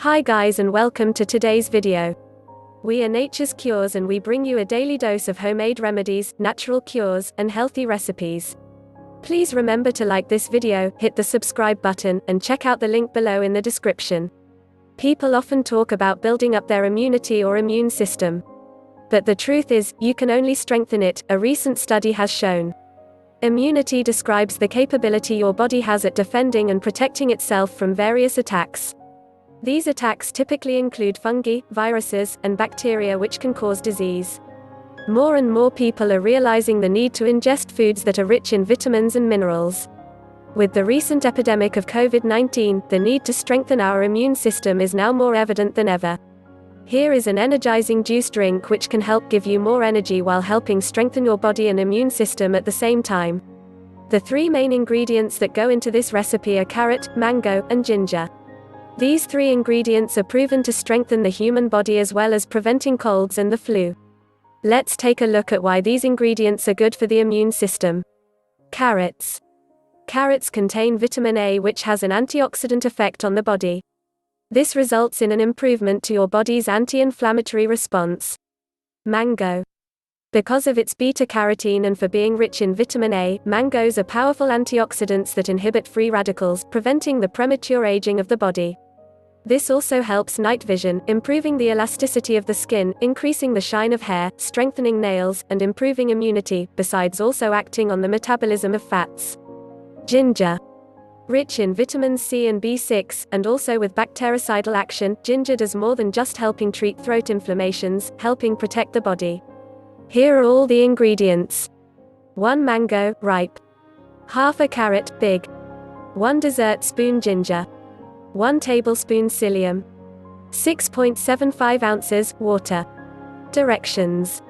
Hi guys, and welcome to today's video. We are Nature's Cures, and we bring you a daily dose of homemade remedies, natural cures, and healthy recipes. Please remember to like this video, hit the subscribe button, and check out the link below in the description. People often talk about building up their immunity or immune system. But the truth is, you can only strengthen it, a recent study has shown. Immunity describes the capability your body has at defending and protecting itself from various attacks. These attacks typically include fungi, viruses, and bacteria which can cause disease. More and more people are realizing the need to ingest foods that are rich in vitamins and minerals. With the recent epidemic of COVID-19, the need to strengthen our immune system is now more evident than ever. Here is an energizing juice drink which can help give you more energy while helping strengthen your body and immune system at the same time. The three main ingredients that go into this recipe are carrot, mango, and ginger. These three ingredients are proven to strengthen the human body as well as preventing colds and the flu. Let's take a look at why these ingredients are good for the immune system. Carrots. Carrots contain vitamin A, which has an antioxidant effect on the body. This results in an improvement to your body's anti-inflammatory response. Mango. Because of its beta-carotene and for being rich in vitamin A, mangoes are powerful antioxidants that inhibit free radicals, preventing the premature aging of the body. This also helps night vision, improving the elasticity of the skin, increasing the shine of hair, strengthening nails, and improving immunity, besides also acting on the metabolism of fats. Ginger. Rich in vitamins C and B6, and also with bactericidal action, ginger does more than just helping treat throat inflammations, helping protect the body. Here are all the ingredients. 1 mango, ripe. Half a carrot, big. 1 dessert spoon ginger. 1 tablespoon psyllium. 6.75 ounces, water. Directions.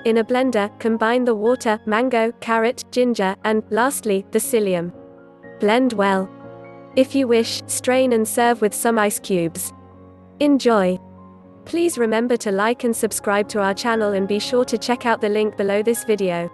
In a blender, combine the water, mango, carrot, ginger, and, lastly, the psyllium. Blend well. If you wish, strain and serve with some ice cubes. Enjoy! Please remember to like and subscribe to our channel, and be sure to check out the link below this video.